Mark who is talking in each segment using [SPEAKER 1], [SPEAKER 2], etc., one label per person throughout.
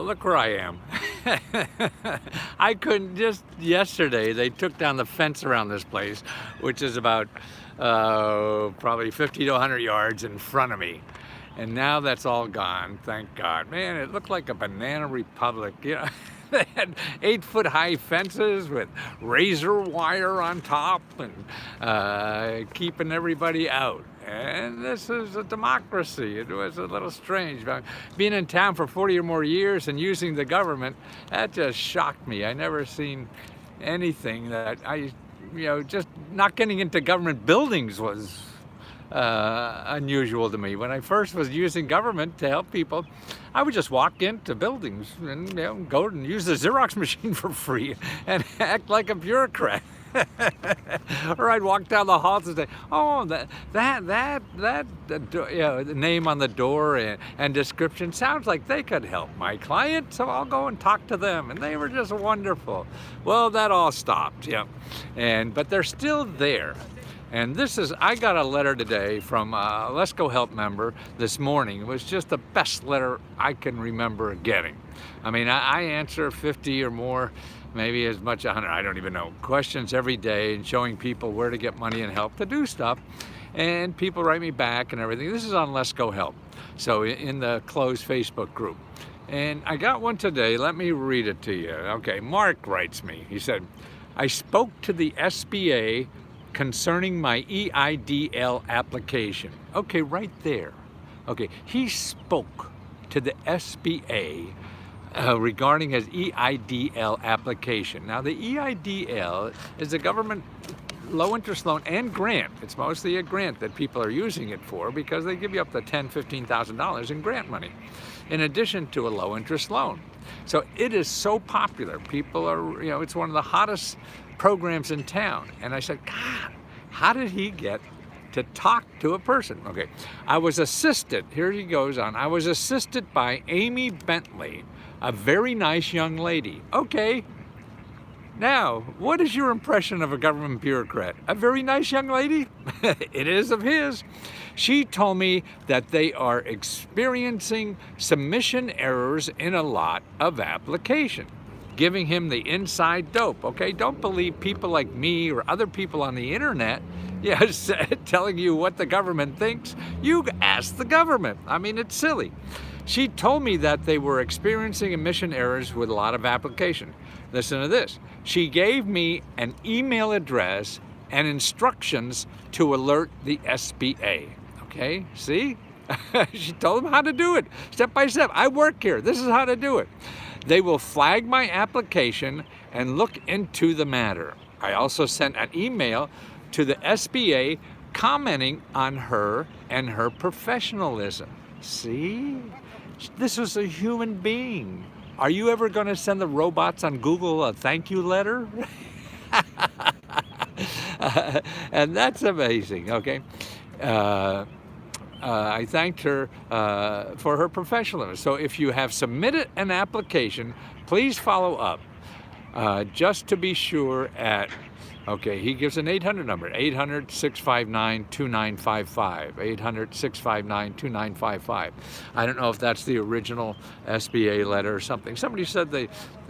[SPEAKER 1] look where I am. I couldn't, just yesterday, they took down the fence around this place, which is about probably 50 to 100 yards in front of me. And now that's all gone, thank God. Man, it looked like a banana republic, you know. They had 8-foot high fences with razor wire on top and keeping everybody out. And this is a democracy. It was a little strange. Being in town for 40 or more years and using the government, that just shocked me. I never seen anything that just not getting into government buildings was unusual to me. When I first was using government to help people, I would just walk into buildings and go and use the Xerox machine for free and act like a bureaucrat. Or I'd walk down the halls and say, "Oh, the name on the door and description sounds like they could help my client, so I'll go and talk to them." And they were just wonderful. Well, that all stopped, but they're still there. And I got a letter today from a Let's Go Help member this morning. It was just the best letter I can remember getting. I mean, I answer 50 or more, maybe as much as 100, I don't even know, questions every day and showing people where to get money and help to do stuff. And people write me back and everything. This is on Let's Go Help, so in the closed Facebook group. And I got one today. Let me read it to you. Okay, Mark writes me. He said, "I spoke to the SBA concerning my EIDL application." Okay, right there. Okay, he spoke to the SBA regarding his EIDL application. Now, the EIDL is a government low-interest loan and grant. It's mostly a grant that people are using it for because they give you up to $10,000, $15,000 in grant money, in addition to a low-interest loan. So it is so popular. People are, it's one of the hottest programs in town. And I said, God, how did he get to talk to a person? Okay, I was assisted, here he goes on, I was assisted by Amy Bentley, a very nice young lady. Okay, now, what is your impression of a government bureaucrat? A very nice young lady? It is of his. She told me that they are experiencing submission errors in a lot of applications, giving him the inside dope. Okay, don't believe people like me or other people on the internet telling you what the government thinks. You ask the government. I mean, it's silly. She told me that they were experiencing admission errors with a lot of applications. Listen to this. She gave me an email address and instructions to alert the SBA. Okay, see? She told them how to do it, step by step. I work here. This is how to do it. They will flag my application and look into the matter. I also sent an email to the SBA commenting on her and her professionalism. See? This was a human being. Are you ever going to send the robots on Google a thank you letter? And that's amazing, okay? I thanked her for her professionalism. So if you have submitted an application, please follow up just to be sure at, okay, he gives an 800 number, 800-659-2955, 800-659-2955. I don't know if that's the original SBA letter or something. Somebody said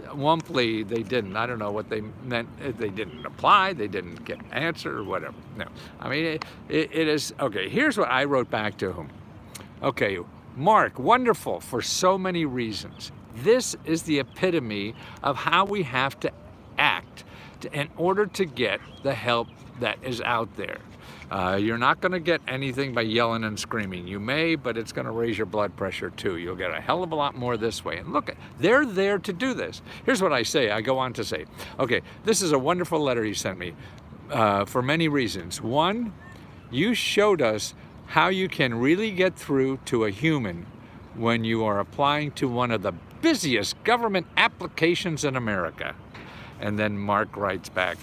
[SPEAKER 1] Womply, they didn't. I don't know what they meant. They didn't apply, they didn't get an answer or whatever. No, I mean, it is, okay, here's what I wrote back to him. Okay, Mark, wonderful for so many reasons. This is the epitome of how we have to act in order to get the help that is out there. You're not going to get anything by yelling and screaming. You may, but it's going to raise your blood pressure too. You'll get a hell of a lot more this way. And look, they're there to do this. Here's what I say. I go on to say, okay, this is a wonderful letter he sent me for many reasons. One, you showed us how you can really get through to a human when you are applying to one of the busiest government applications in America. And then Mark writes back,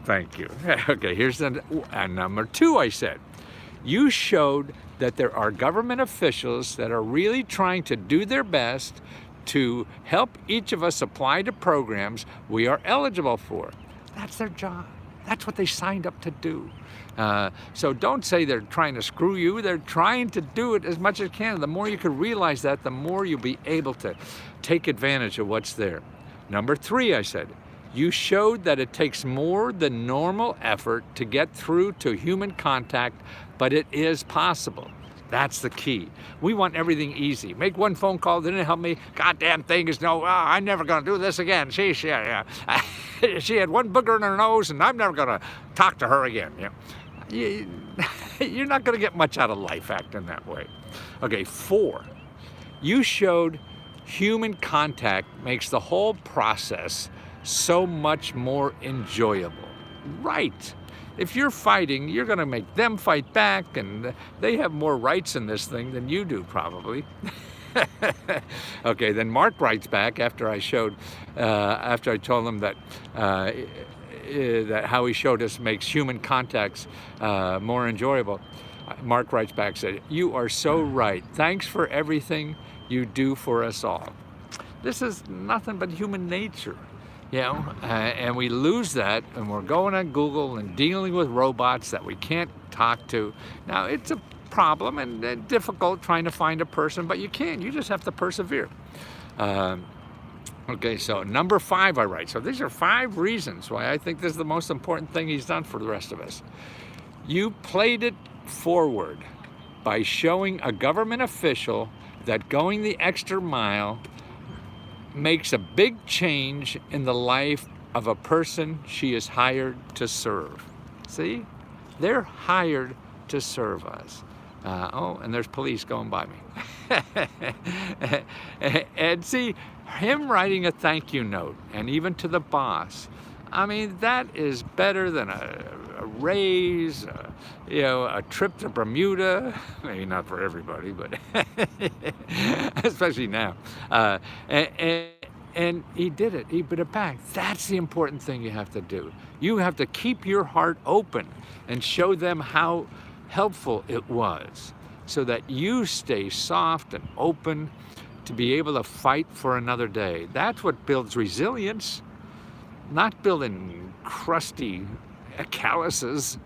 [SPEAKER 1] thank you. Okay, here's number two, I said. You showed that there are government officials that are really trying to do their best to help each of us apply to programs we are eligible for. That's their job. That's what they signed up to do. So don't say they're trying to screw you. They're trying to do it as much as can. The more you can realize that, the more you'll be able to take advantage of what's there. Number 3, I said, you showed that it takes more than normal effort to get through to human contact, but it is possible. That's the key. We want everything easy. Make one phone call, didn't help me. Goddamn thing is no, I'm never going to do this again. She had one booger in her nose, and I'm never going to talk to her again. You're not going to get much out of life acting that way. Okay, 4, you showed human contact makes the whole process so much more enjoyable. Right. If you're fighting, you're going to make them fight back, and they have more rights in this thing than you do, probably. Okay, then Mark writes back after I told him that how he showed us makes human contacts more enjoyable. Mark writes back, said, "You are so right. Thanks for everything you do for us all." This is nothing but human nature. And we lose that, and we're going on Google and dealing with robots that we can't talk to. Now, it's a problem and difficult trying to find a person, but you can. You just have to persevere. Okay, so number 5 I write. So these are 5 reasons why I think this is the most important thing he's done for the rest of us. You played it forward by showing a government official that going the extra mile makes a big change in the life of a person she is hired to serve. See? They're hired to serve us. Oh, and there's police going by me. And see, him writing a thank you note, and even to the boss, I mean, that is better than a raise, a trip to Bermuda. Maybe not for everybody, but especially now. And he did it. He put it back. That's the important thing you have to do. You have to keep your heart open and show them how helpful it was, so that you stay soft and open to be able to fight for another day. That's what builds resilience. Not building crusty calluses.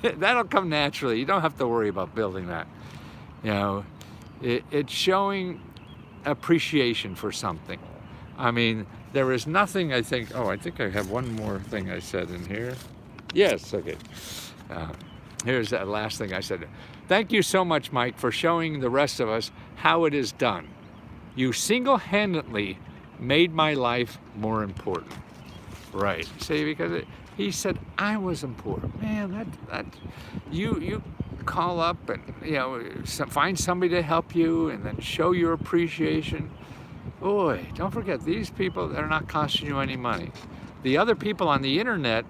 [SPEAKER 1] That'll come naturally. You don't have to worry about building that. It's showing appreciation for something. I mean, there is nothing, I think I have one more thing I said in here. Yes, okay. Here's that last thing I said. Thank you so much, Mike, for showing the rest of us how it is done. You single-handedly made my life more important. Right. See, because he said I was important. Man, that you call up and find somebody to help you and then show your appreciation. Boy, don't forget, these people, they're not costing you any money. The other people on the internet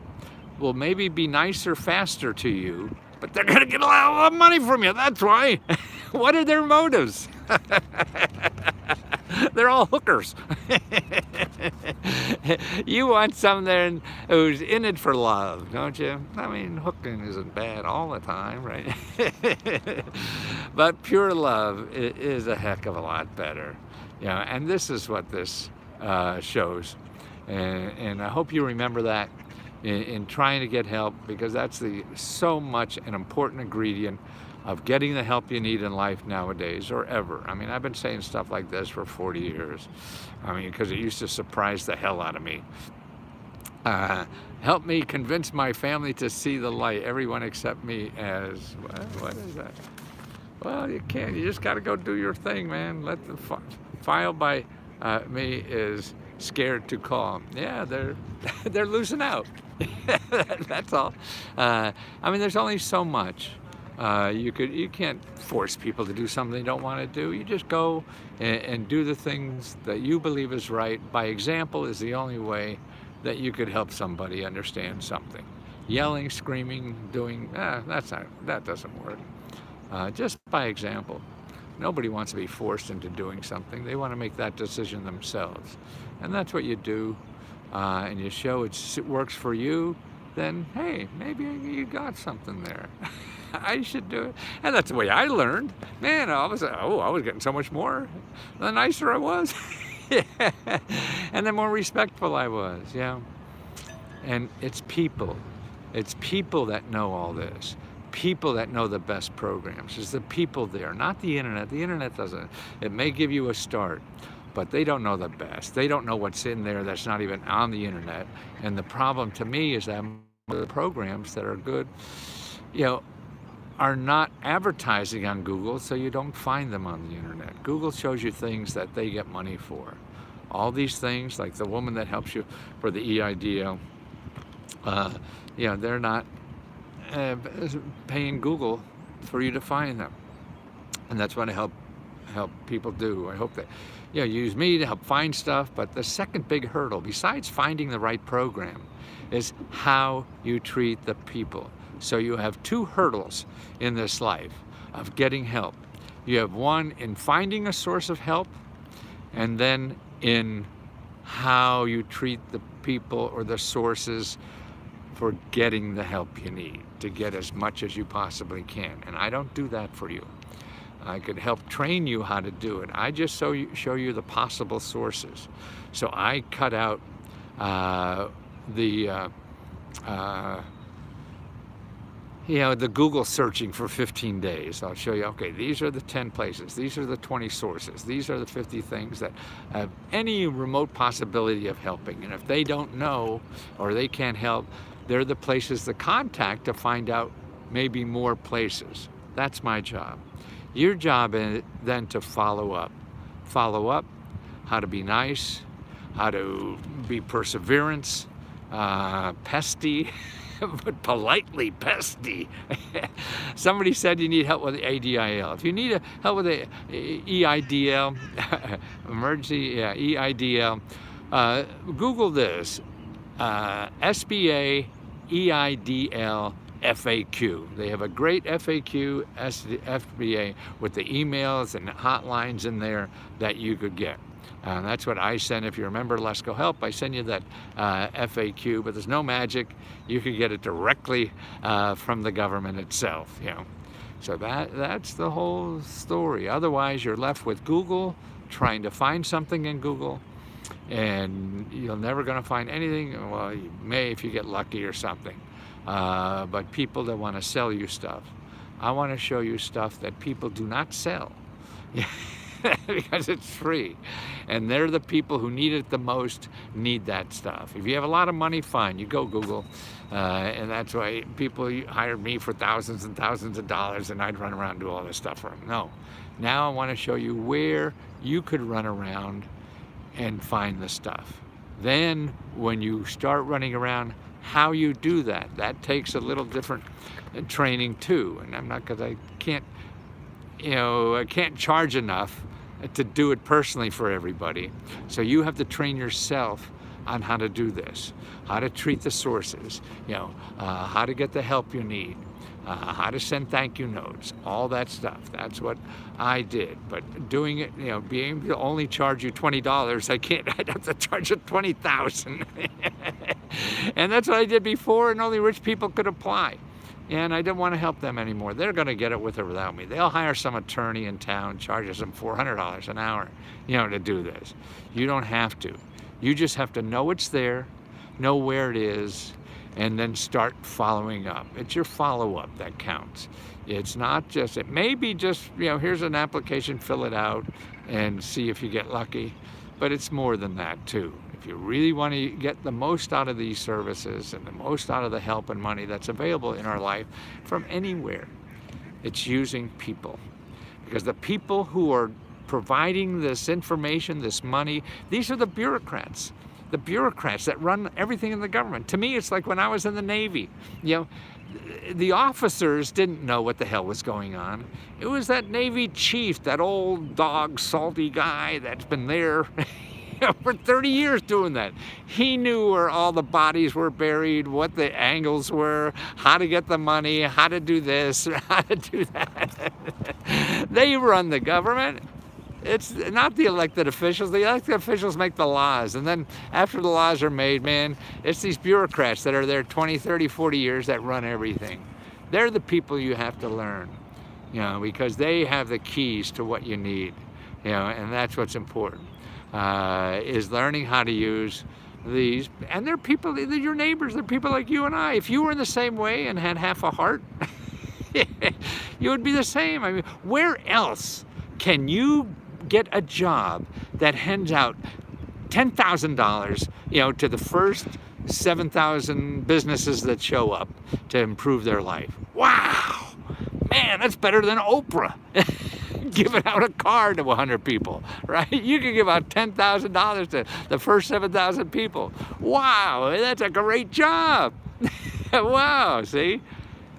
[SPEAKER 1] will maybe be nicer faster to you, but they're going to get a lot of money from you. That's why. What are their motives? They're all hookers. You want someone who's in it for love, don't you? I mean, hooking isn't bad all the time, right? But pure love is a heck of a lot better. And this is what this shows. And I hope you remember that in trying to get help, because that's so much an important ingredient of getting the help you need in life nowadays, or ever. I mean, I've been saying stuff like this for 40 years. I mean, because it used to surprise the hell out of me. Help me convince my family to see the light. Everyone except me as, what is that? Well, you can't. You just got to go do your thing, man. Let the file by me is scared to call. Yeah, they're losing out. That's all. I mean, there's only so much. You can't force people to do something they don't want to do. You just go and do the things that you believe is right. By example is the only way that you could help somebody understand something. Yelling, screaming, doing, that doesn't work. Just by example. Nobody wants to be forced into doing something. They want to make that decision themselves. And that's what you do. And you show it works for you, then, hey, maybe you got something there. I should do it. And that's the way I learned. Man, I was getting so much more. The nicer I was. And the more respectful I was, And it's people. It's people that know all this. People that know the best programs. It's the people there, not the internet. The internet doesn't. It may give you a start, but they don't know the best. They don't know what's in there that's not even on the internet. And the problem to me is that the programs that are good, are not advertising on Google, so you don't find them on the internet. Google shows you things that they get money for. All these things, like the woman that helps you for the EIDL, they're not paying Google for you to find them. And that's what I help people do. I hope that use me to help find stuff. But the second big hurdle, besides finding the right program, is how you treat the people. So you have two hurdles in this life of getting help. You have one in finding a source of help, and then in how you treat the people or the sources for getting the help you need to get as much as you possibly can. And I don't do that for you. I could help train you how to do it. I just show you the possible sources. So I cut out the Google searching for 15 days. I'll show you, okay, these are the 10 places, these are the 20 sources, these are the 50 things that have any remote possibility of helping. And if they don't know or they can't help, they're the places to contact to find out maybe more places. That's my job. Your job is then to follow up. Follow up, how to be nice, how to be perseverance, pesty, but politely pesty. Somebody said you need help with the ADIL. If you need help with the EIDL, emergency, EIDL, Google this, SBA EIDL FAQ. They have a great FAQ, FBA, with the emails and hotlines in there that you could get. That's what I send. If you remember Let's Go Help, I send you that FAQ, but there's no magic. You can get it directly from the government itself. So that's the whole story. Otherwise, you're left with Google, trying to find something in Google, and you're never going to find anything. Well, you may if you get lucky or something. But people that want to sell you stuff, I want to show you stuff that people do not sell. Because it's free, and they're the people who need it the most, need that stuff. If you have a lot of money, fine, you go Google, and that's why people hired me for thousands and thousands of dollars, and I'd run around and do all this stuff for them. No, now I want to show you where you could run around and find the stuff. Then when you start running around, how you do that, that takes a little different training too. And I'm not, because I can't charge enough to do it personally for everybody. So you have to train yourself on how to do this, how to treat the sources, how to get the help you need, how to send thank you notes, all that stuff. That's what I did. But doing it, being able to only charge you $20, I can't. I'd have to charge you $20,000. And that's what I did before, and only rich people could apply. And I didn't want to help them anymore. They're going to get it with or without me. They'll hire some attorney in town, charges them $400 an hour, to do this. You don't have to. You just have to know it's there, know where it is, and then start following up. It's your follow-up that counts. It's not just, it may be just, here's an application, fill it out, and see if you get lucky. But it's more than that, too. If you really want to get the most out of these services and the most out of the help and money that's available in our life from anywhere, it's using people. Because the people who are providing this information, this money, these are the bureaucrats. The bureaucrats that run everything in the government. To me, it's like when I was in the Navy. The officers didn't know what the hell was going on. It was that Navy chief, that old dog, salty guy that's been there for 30 years doing that. He knew where all the bodies were buried, what the angles were, how to get the money, how to do this, how to do that. They run the government. It's not the elected officials. The elected officials make the laws. And then after the laws are made, man, it's these bureaucrats that are there 20, 30, 40 years that run everything. They're the people you have to learn, because they have the keys to what you need, and that's what's important. Is learning how to use these, and they're people, they're your neighbors, they're people like you and I. If you were in the same way and had half a heart, you would be the same. I mean, where else can you get a job that hands out $10,000, to the first 7,000 businesses that show up to improve their life? Wow, man, that's better than Oprah giving out a car to 100 people, right? You can give out $10,000 to the first 7,000 people. Wow, that's a great job. Wow, see?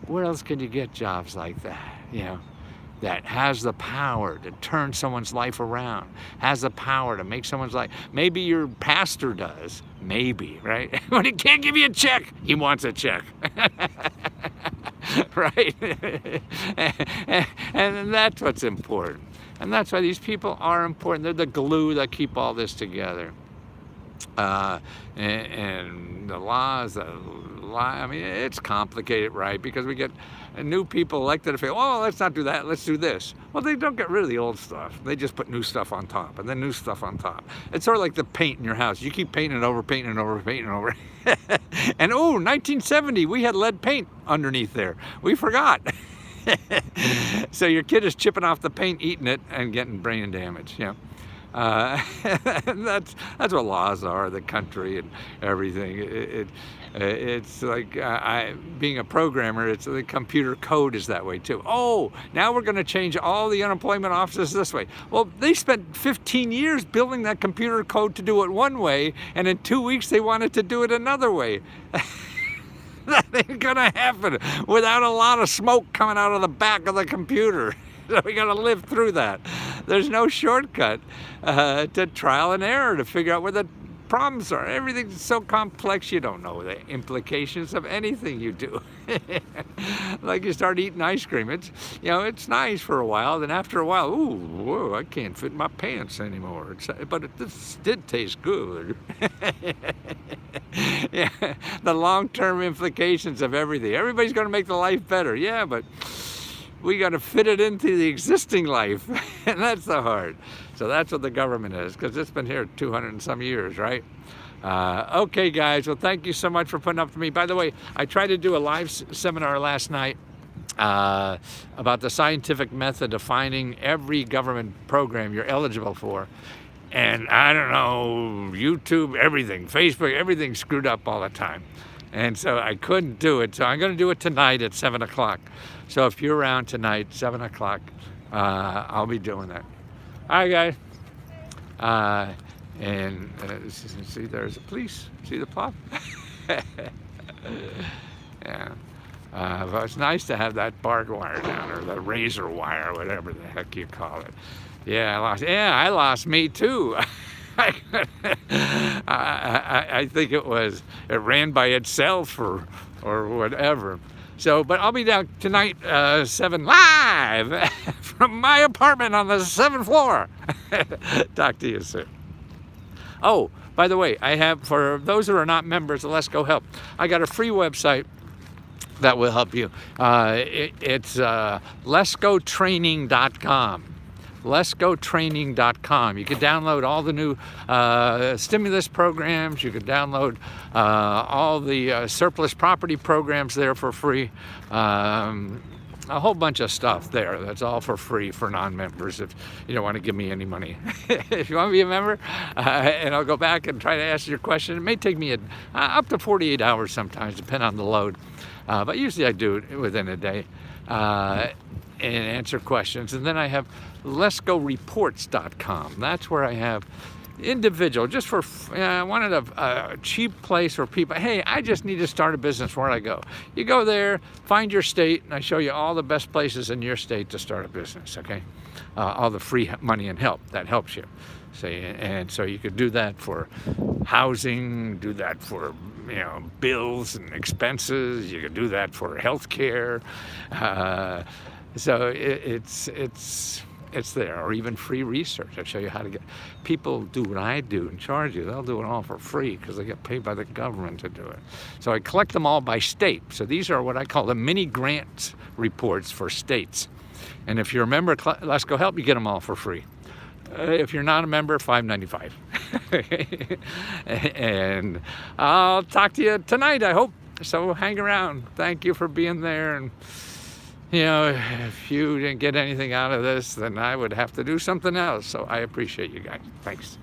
[SPEAKER 1] Where else can you get jobs like that, that has the power to turn someone's life around, has the power to make someone's life. Maybe your pastor does, maybe, right? But he can't give you a check, he wants a check. Right? And that's what's important. And that's why these people are important. They're the glue that keep all this together. And the laws, I mean, it's complicated, right? Because we get new people elected to say, oh, let's not do that, let's do this. Well, they don't get rid of the old stuff. They just put new stuff on top, and then new stuff on top. It's sort of like the paint in your house. You keep painting it over, painting it over, painting it over. And 1970, we had lead paint underneath there. We forgot. So your kid is chipping off the paint, eating it, and getting brain damage, that's what laws are, the country and everything. It's like being a programmer, it's the computer code is that way too. Oh, now we're going to change all the unemployment offices this way. Well, they spent 15 years building that computer code to do it one way, and in 2 weeks they wanted to do it another way. That ain't gonna happen without a lot of smoke coming out of the back of the computer. So we gotta live through that. There's no shortcut to trial and error to figure out where the problems are. Everything's so complex, you don't know the implications of anything you do. Like you start eating ice cream, it's nice for a while, then after a while, ooh, whoa, I can't fit my pants anymore. But this did taste good. Yeah, the long-term implications of everything. Everybody's gonna make the life better, yeah, but we got to fit it into the existing life, and that's the hard. So that's what the government is, because it's been here 200 and some years, right? Okay, guys, well, thank you so much for putting up with me. By the way, I tried to do a live seminar last night about the scientific method of finding every government program you're eligible for. And I don't know, YouTube, everything, Facebook, everything screwed up all the time. And so I couldn't do it. So I'm going to do it tonight at 7 o'clock. So if you're around tonight, 7 o'clock, I'll be doing that. All right, guys. See, there's the police. See the plot? Yeah. But it's nice to have that barbed wire down, or the razor wire, whatever the heck you call it. Yeah, I lost me too. I think it ran by itself or whatever. So, but I'll be down tonight, 7 live from my apartment on the 7th floor. Talk to you soon. Oh, by the way, I have, for those who are not members of Let's Go Help, I got a free website that will help you. It's letsgotraining.com. letsgotraining.com. You can download all the new stimulus programs. You can download all the surplus property programs there for free. A whole bunch of stuff there. That's all for free for non-members if you don't want to give me any money. If you want to be a member, and I'll go back and try to answer your question. It may take me up to 48 hours sometimes, depending on the load. But usually I do it within a day. And answer questions. And then I have letsgoreports.com. That's where I have individual, just for, I wanted a cheap place for people. Hey, I just need to start a business. Where do I go? You go there, find your state, and I show you all the best places in your state to start a business, okay? All the free money and help, that helps you. See, and so you could do that for housing, do that for, bills and expenses. You could do that for health care. So it's there, or even free research. I show you how to get people do what I do and charge you. They'll do it all for free because they get paid by the government to do it. So I collect them all by state. So these are what I call the mini grants reports for states. And if you're a member of Let's Go Help, you get them all for free. If you're not a member, $5.95. And I'll talk to you tonight, I hope. So hang around. Thank you for being there. And you know, if you didn't get anything out of this, then I would have to do something else. So I appreciate you guys. Thanks.